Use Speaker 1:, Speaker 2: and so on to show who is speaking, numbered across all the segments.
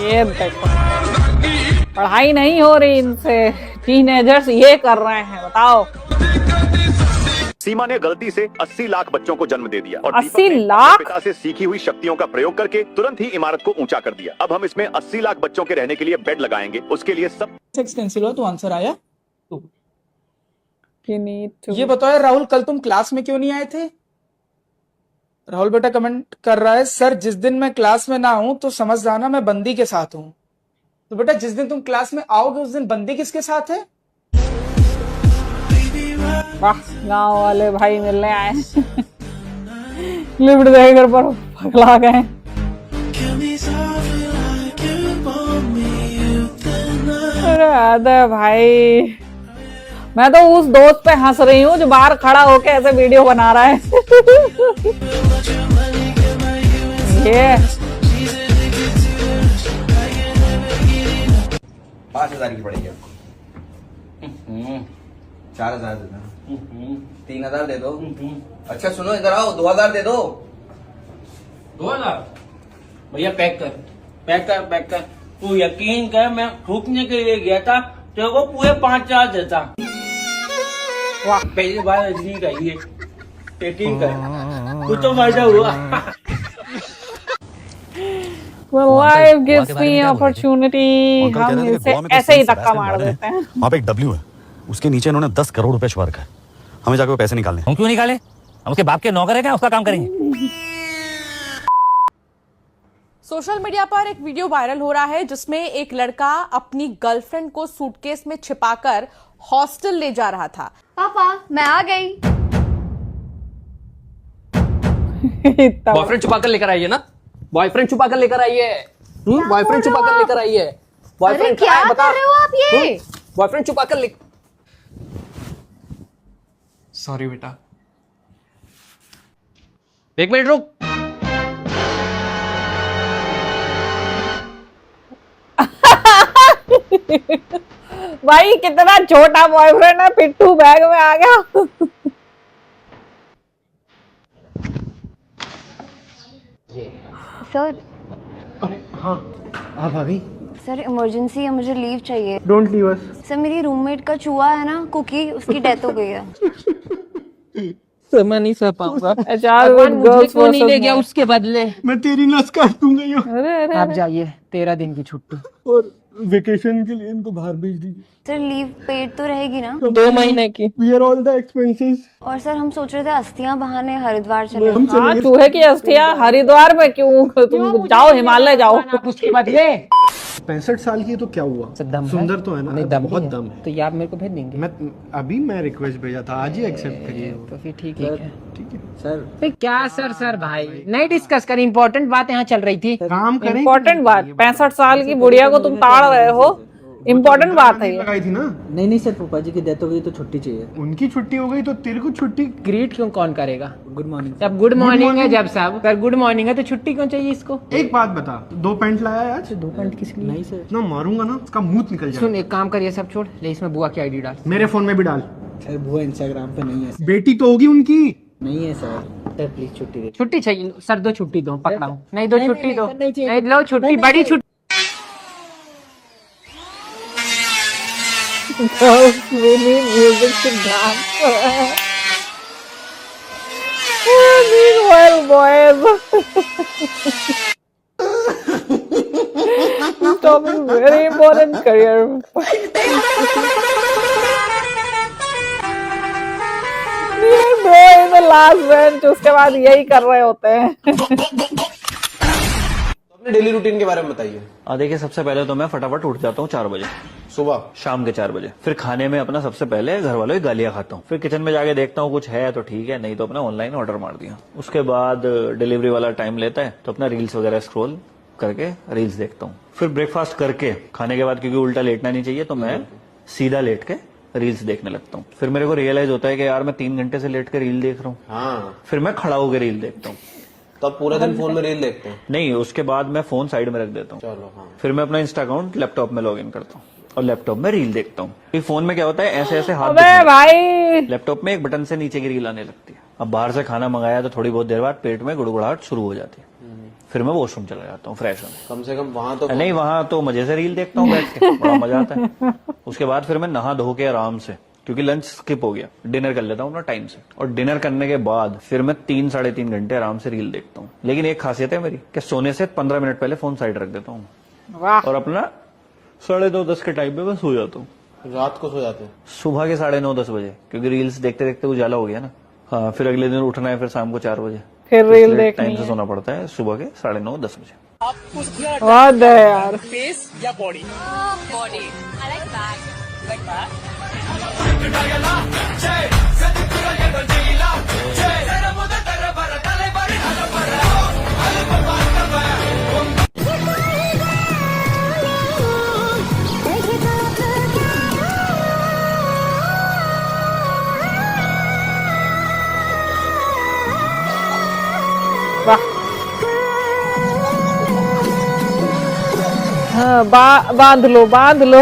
Speaker 1: ये देखो, पढ़ाई नहीं हो रही इनसे, टीनेजर्स ये कर रहे हैं, बताओ।
Speaker 2: सीमा ने गलती से 80 लाख बच्चों को जन्म दे दिया और
Speaker 1: 80
Speaker 2: दीपक ने
Speaker 1: लाख?
Speaker 2: अपने पिता से सीखी हुई शक्तियों का प्रयोग करके तुरंत ही इमारत को ऊंचा कर दिया। अब हम इसमें 80 लाख बच्चों के रहने के लिए बेड लगाएंगे। उसके लिए सब
Speaker 3: कैंसिल हुआ तो आंसर आया 2।
Speaker 1: You need to-
Speaker 3: ये बताओ राहुल, कल तुम क्लास में क्यों नहीं आए थे? राहुल बेटा कमेंट कर रहा है, सर जिस दिन मैं क्लास में ना हूं तो समझ जाना मैं बंदी के साथ हूं। तो बेटा जिस दिन तुम क्लास में आओगे उस दिन बंदी किसके साथ है?
Speaker 1: वाह, गाँव वाले भाई मिलने आए। लिफ्ट देकर पर पगला गए। अरे आदा भाई, मैं तो उस दोस्त पे हंस रही हूँ जो बाहर खड़ा होके ऐसे वीडियो बना रहा है। ये
Speaker 4: 5,000 की पड़ेगी आपको। 4,000 दे दो। 3,000 दे दो। अच्छा सुनो, इधर आओ, 2,000 दे दो।
Speaker 5: 2,000 भैया पैक कर, पैक कर, पैक कर। तू यकीन कर, मैं थूकने के लिए गया था, तेरे को पूरे 5,000 देता। वाह, पहली बार रजनी का ये ठीक है, कुछ तो फायदा हुआ।
Speaker 1: Well, life gives me opportunity. हम इसे ऐसे ही धक्का मार देते हैं।
Speaker 6: वहाँ पे एक W है, उसके नीचे इन्होंने 10 करोड़ रुपए छुपा रखा है। हमें जाकर वो पैसे निकालने।
Speaker 7: हम क्यों निकाले? हम उसके बाप के नौकर हैं क्या? उसका काम करेंगे।
Speaker 8: सोशल मीडिया पर एक वीडियो वायरल हो रहा है जिसमें एक लड़का अपनी गर्लफ्रेंड को सूटकेस में छिपाकर हॉस्टल ले जा रहा था।
Speaker 9: पापा मैं आ गई।
Speaker 10: बॉयफ्रेंड छुपा कर लेकर आई है ना? बॉयफ्रेंड छुपा कर लेकर आई है। बॉयफ्रेंड छुपा कर लेकर आई है।
Speaker 9: अरे क्या कर रहे हो आप ये?
Speaker 10: बॉयफ्रेंड छुपा कर ले।
Speaker 3: सॉरी बेटा।
Speaker 10: 1 मिनट रुक।
Speaker 1: भाई कितना छोटा बॉयफ्रेंड है, पिट्ठू बैग में आ गया।
Speaker 9: सर।
Speaker 3: हाँ भाभी।
Speaker 9: सर इमरजेंसी है, मुझे लीव चाहिए।
Speaker 3: Don't leave us.
Speaker 9: सर मेरी रूममेट का चूहा है ना, कुकी, उसकी डेथ हो गई है।
Speaker 5: सर मैं नहीं सह पाऊंगा।
Speaker 1: भगवान
Speaker 5: मुझे क्यों नहीं ले गया उसके बदले?
Speaker 3: मैं तेरी नस काट दूंगा।
Speaker 1: अरे
Speaker 5: आप जाइए, 13 दिन की छुट्टी
Speaker 3: और वेकेशन के लिए इनको बाहर भेज दीजिए।
Speaker 9: सर लीव पेड तो रहेगी ना?
Speaker 5: 2 महीने की।
Speaker 3: We are all the expenses.
Speaker 9: और सर हम सोच रहे थे अस्थियां बहाने हरिद्वार चले।
Speaker 1: हाँ, चूहे की अस्थियां हरिद्वार में क्यों? तुम जाओ, हिमालय जाओ।
Speaker 5: उसके बदले
Speaker 3: 65 साल की तो क्या हुआ?
Speaker 5: दम
Speaker 3: सुंदर तो है ना?
Speaker 5: नहीं, दम
Speaker 3: बहुत
Speaker 5: है।
Speaker 3: दम है।
Speaker 5: तो ये आप मेरे को भेज देंगे?
Speaker 3: मैं रिक्वेस्ट भेजा था, आज ही एक्सेप्ट करिए।
Speaker 5: तो फिर ठीक है।
Speaker 3: ठीक है
Speaker 5: सर। क्या सर भाई नहीं डिस्कस कर, इम्पोर्टेंट बात यहाँ चल रही थी।
Speaker 3: काम करें।
Speaker 1: इम्पोर्टेंट बात, 65 साल की बुढ़िया को तुम ताड़ रहे हो, इम्पोर्टेंट बात है ये।
Speaker 3: लगाई थी ना?
Speaker 5: नहीं सर, पापा जी की डेथ हो गई तो छुट्टी चाहिए।
Speaker 3: उनकी छुट्टी हो गई तो तेरे को छुट्टी।
Speaker 5: ग्रीट क्यों कौन करेगा? Good morning. जब गुड मॉर्निंग है, जब साहब सर गुड मॉर्निंग है तो छुट्टी क्यों चाहिए इसको?
Speaker 3: एक बात बता, 2 पैंट लाया आज?
Speaker 5: 2 पैंट किस लिए? नहीं सर।
Speaker 3: इतना मारूंगा ना, उसका मुंह निकल जाएगा।
Speaker 5: सुन, एक काम करिए, सब छोड़ ले, इसमें बुआ की आईडी डाल।
Speaker 3: मेरे फोन में भी डाल।
Speaker 5: सर बुआ इंस्टाग्राम पे नहीं है।
Speaker 3: बेटी तो होगी उनकी।
Speaker 5: नहीं है सर। सर प्लीज छुट्टी दे। छुट्टी चाहिए सर, 2 छुट्टी दो, पकड़ाओ। नहीं 2 छुट्टी दो, नहीं लो छुट्टी, बड़ी छुट्टी।
Speaker 1: Girls, we need music to dance. Meanwhile, boys. Stopping very important career. Bro in the last bench, उसके बाद यही कर रहे होते हैं।
Speaker 4: डेली रूटीन के बारे में बताइए।
Speaker 7: देखिए, सबसे पहले तो मैं फटाफट उठ जाता हूँ 4 बजे
Speaker 4: सुबह,
Speaker 7: शाम के 4 बजे। फिर खाने में अपना सबसे पहले घर वालों की गालियां खाता हूँ। फिर किचन में जाके देखता हूँ कुछ है तो ठीक है, नहीं तो अपना ऑनलाइन ऑर्डर मार दिया। उसके बाद डिलीवरी वाला टाइम लेता है तो अपना रील्स वगैरह स्क्रॉल करके रील्स देखता हूँ। फिर ब्रेकफास्ट करके खाने के बाद, क्योंकि उल्टा लेटना नहीं चाहिए, तो मैं सीधा लेट के रील्स देखने लगता हूँ। फिर मेरे को रियलाइज होता है कि यार मैं 3 घंटे से लेट के रील देख रहा हूँ।
Speaker 4: हाँ।
Speaker 7: फिर मैं खड़ा होकर रील देखता हूँ।
Speaker 4: तो आप पूरा दिन फोन में रील देखते हैं?
Speaker 7: नहीं, उसके बाद मैं फोन साइड में रख देता हूँ।
Speaker 4: चलो हाँ।
Speaker 7: फिर मैं अपना इंस्टा अकाउंट लैपटॉप में लॉग इन करता हूँ और लैपटॉप में रील देखता हूँ। फोन में क्या होता है, ऐसे ऐसे हाथ
Speaker 1: अबे भाई,
Speaker 7: लैपटॉप में एक बटन से नीचे की रील आने लगती है। अब बाहर से खाना मंगाया तो थोड़ी बहुत देर बाद पेट में गुड़गुड़ाहट शुरू हो जाती है। फिर मैं वॉशरूम चला जाता हूँ फ्रेश होने।
Speaker 4: कम से कम वहां तो
Speaker 7: नहीं, वहां तो मजे से रील देखता हूँ बैठ के, बड़ा मजा आता है। उसके बाद फिर मैं नहा धो के आराम से, क्योंकि लंच स्किप हो गया, डिनर कर लेता हूँ अपना टाइम से, और डिनर करने के बाद फिर मैं 3-3.5 घंटे आराम से रील देखता हूँ। लेकिन एक खासियत है मेरी कि सोने से 15 मिनट पहले फोन साइड रख देता हूँ और अपना 9:30-10 के टाइम पे मैं सो जाता हूँ।
Speaker 4: रात को सो जाते हैं?
Speaker 7: सुबह के 9:30-10 बजे, क्योंकि रील्स देखते देखते उजाला हो गया ना। हाँ, फिर अगले दिन उठना है, फिर शाम को 4 बजे
Speaker 1: फिर रील देखनी
Speaker 7: टाइम से
Speaker 1: है।
Speaker 7: सोना पड़ता है, सुबह के 9:30-10 बजे।
Speaker 1: बहुत है यार।
Speaker 5: फेस या body?
Speaker 9: Body I like back
Speaker 1: वाह। हाँ, बांध लो बांध लो।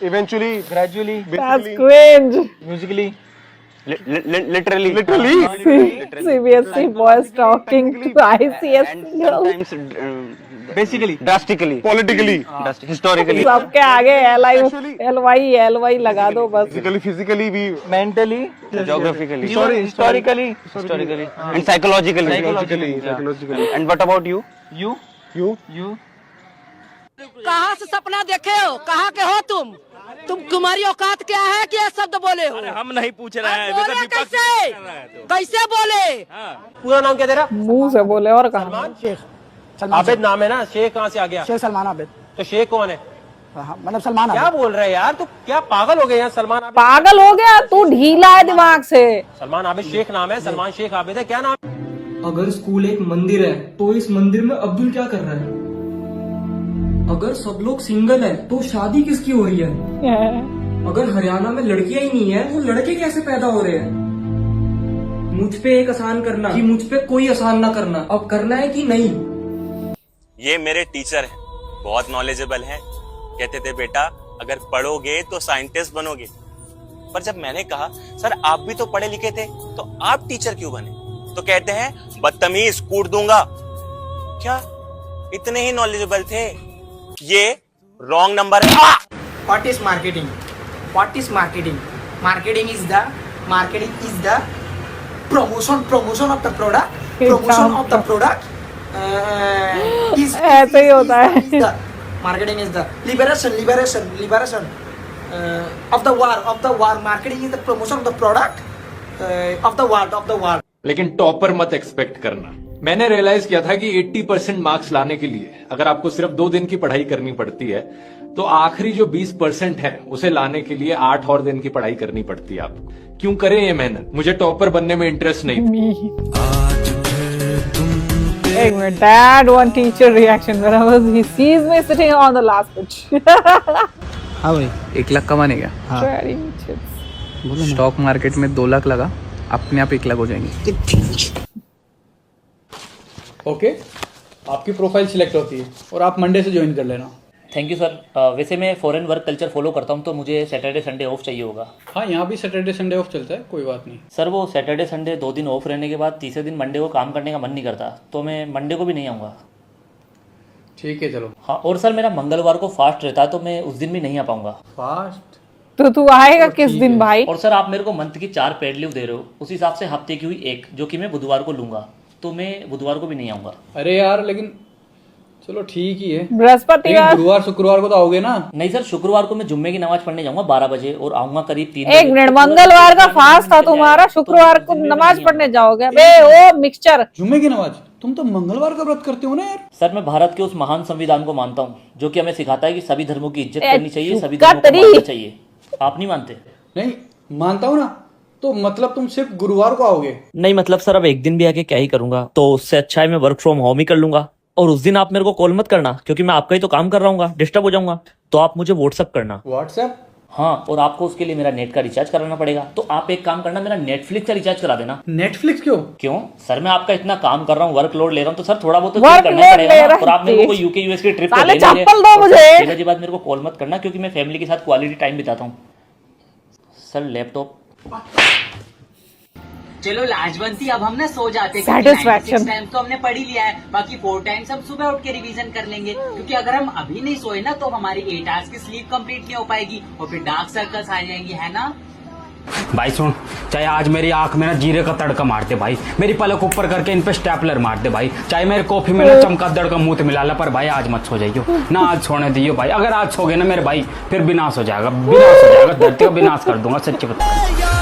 Speaker 4: Eventually, gradually,
Speaker 1: That's cringe.
Speaker 7: Musically,
Speaker 4: literally,
Speaker 1: CBSE boys talking to ICSE girls.
Speaker 4: Basically, drastically, politically, historically,
Speaker 1: सबके आगे LY लगा दो बस।
Speaker 4: फिजिकली भी, mentally, geographically, historically and psychologically, and what about you? You
Speaker 5: कहाँ से सपना देखे हो? कहाँ के हो तुम? तुम्हारी औकात क्या है कि ये शब्द बोले हो?
Speaker 10: हम नहीं पूछ रहे हैं,
Speaker 5: बोले कैसे? कैसे बोले?
Speaker 10: पूरा नाम क्या तेरा?
Speaker 1: मुंह से बोले और कहा।
Speaker 10: आबिद नाम है ना? शेख कहाँ से आ गया?
Speaker 3: शेख सलमान आबिद।
Speaker 10: तो शेख कौन है?
Speaker 3: मतलब सलमान
Speaker 10: क्या बोल रहे हैं यार? तू क्या पागल हो गए यार? सलमान आबिद,
Speaker 1: पागल हो गया तू, ढीला है दिमाग से।
Speaker 10: सलमान आबिद शेख नाम है, सलमान शेख आबिद है, क्या नाम?
Speaker 5: अगर स्कूल एक मंदिर है तो इस मंदिर में अब्दुल क्या कर रहा है? अगर सब लोग सिंगल है तो शादी किसकी हो रही है? अगर हरियाणा में लड़कियां ही नहीं है तो लड़के कैसे पैदा हो रहे हैं? मुझ पे एक आसान करना कि मुझ पे कोई आसान ना करना, अब करना है कि नहीं?
Speaker 11: ये मेरे टीचर हैं, बहुत नॉलेजेबल हैं। कहते थे बेटा अगर पढ़ोगे तो साइंटिस्ट बनोगे। पर जब मैंने कहा सर आप भी तो पढ़े लिखे थे तो आप टीचर क्यों बने, तो कहते हैं बदतमीज कूट दूंगा। क्या इतने ही नॉलेजेबल थे? ये रॉन्ग नंबर है।
Speaker 5: What is marketing? What is marketing? Marketing is the promotion of the product. Promotion of the product.
Speaker 1: ऐसे ही होता है।
Speaker 5: Marketing is the liberation of the war. Marketing is the promotion of the product of the war.
Speaker 12: लेकिन topper मत expect करना। मैंने realise किया था कि 80% मार्क्स लाने के लिए अगर आपको सिर्फ 2 दिन की पढ़ाई करनी पड़ती है, तो आखिरी जो 20% है उसे लाने के लिए 8 और दिन की पढ़ाई करनी पड़ती है आपको। क्यों करें ये मेहनत? मुझे टॉपर बनने में इंटरेस्ट नहीं।
Speaker 1: एक minute, that one teacher reaction when I was he sees me sitting on the last bench.
Speaker 5: हाँ भाई, 1 लाख कमाने क्या?
Speaker 1: Very chips.
Speaker 5: स्टॉक मार्केट में 2 लाख लगा, अपने आप 1 लाख हो जाएंगे।
Speaker 3: ओके, आपकी प्रोफाइल सिलेक्ट होती है और आप मंडे से ज्वाइन कर लेना।
Speaker 13: Thank you sir. वैसे मैं फॉरेन वर्क कल्चर फॉलो करता हूँ, तो मुझे सैटरडे संडे ऑफ चाहिए होगा।
Speaker 3: हाँ, यहाँ भी सैटरडे संडे ऑफ चलता है, कोई बात नहीं।
Speaker 13: सर वो सैटरडे संडे 2 दिन ऑफ रहने के बाद तीसरे दिन मंडे को काम करने का मन नहीं करता, तो मैं मंडे को भी नहीं आऊँगा।
Speaker 3: ठीक है चलो।
Speaker 13: हाँ, और सर मेरा मंगलवार को फास्ट रहता है, तो मैं उस दिन भी नहीं आ पाऊंगा।
Speaker 3: फास्ट?
Speaker 1: तो तू आएगा किस दिन भाई?
Speaker 13: और सर आप मेरे को मंथ की 4 पेड लीव दे रहे हो, उस हिसाब से हफ्ते की हुई 1, जो कि मैं बुधवार को लूंगा, तो मैं बुधवार को भी नहीं आऊंगा।
Speaker 3: अरे यार, लेकिन चलो ठीक ही है।
Speaker 1: बृहस्पतिवार,
Speaker 3: गुरुवार शुक्रवार को तो आओगे ना?
Speaker 13: नहीं सर, शुक्रवार को मैं जुम्मे की नमाज पढ़ने जाऊंगा 12 बजे और आऊंगा करीब 3
Speaker 1: एक मिनट, मंगलवार का फास्ट था तुम्हारा, शुक्रवार को नमाज पढ़ने जाओगे? बे ओ मिक्सचर,
Speaker 3: जुम्मे की नमाज? तुम तो मंगलवार का व्रत करते हो ना यार।
Speaker 13: सर मैं भारत के उस महान संविधान को मानता हूँ जो कि हमें सिखाता है कि सभी धर्मों की इज्जत करनी चाहिए, सभी धर्मों को मानना चाहिए। आप नहीं मानते?
Speaker 3: नहीं मानता हूँ ना, तो मतलब तुम सिर्फ गुरुवार को आओगे?
Speaker 13: नहीं मतलब सर अब एक दिन भी आके क्या ही करूंगा, तो उससे अच्छा है मैं वर्क फ्रॉम होम ही कर लूंगा। और उस दिन आप मेरे को कॉल मत करना, क्योंकि मैं आपका ही तो काम कर रहा हूँ, डिस्टर्ब हो जाऊंगा। तो आप मुझे व्हाट्सअप करना।
Speaker 3: व्हाट्सएप?
Speaker 13: हाँ, और आपको उसके लिए मेरा नेट का रिचार्ज कराना पड़ेगा। तो आप एक काम करना, मेरा नेटफ्लिक्स का रिचार्ज करा देना।
Speaker 3: नेटफ्लिक्स क्यों?
Speaker 13: क्यों सर, मैं आपका इतना काम कर रहा हूँ, वर्कलोड ले रहा हूँ, तो सर थोड़ा बहुत तो करना पड़ेगा ना। और आप मेरे को यूके यूएस की ट्रिप
Speaker 1: चप्पल दो मुझे।
Speaker 13: बाद मेरे को कॉल मत करना, क्योंकि मैं फैमिली के साथ क्वालिटी टाइम बिताता हूँ। Sir laptop.
Speaker 5: चलो लाजवंती, अब हम ना सो जाते हैं।
Speaker 1: Satisfaction.
Speaker 5: 96 टाइम्स तो हमने पढ़ ही लिया है, बाकी 4 टाइम्स हम सुबह उठ के रिवीजन कर लेंगे, क्योंकि अगर हम अभी नहीं सोए ना तो हमारी 8 आवर्स की स्लीप कंप्लीट नहीं हो पाएगी और फिर डार्क सर्कल्स आ जाएंगी, है ना।
Speaker 10: भाई सुन, चाहे आज मेरी आंख में ना जीरे का तड़का मार दे भाई, मेरी पलक ऊपर करके इन पे स्टेपलर मार दे भाई, चाहे मेरे कॉफी में ना चमगादड़ का मुंह मिला ला, पर भाई आज मत सो जाइयो ना, आज सोने दियो भाई। अगर आज सोगे ना मेरे भाई, फिर विनाश हो जाएगा, विनाश हो जाएगा, धरती का विनाश कर दूंगा, सच्ची बता।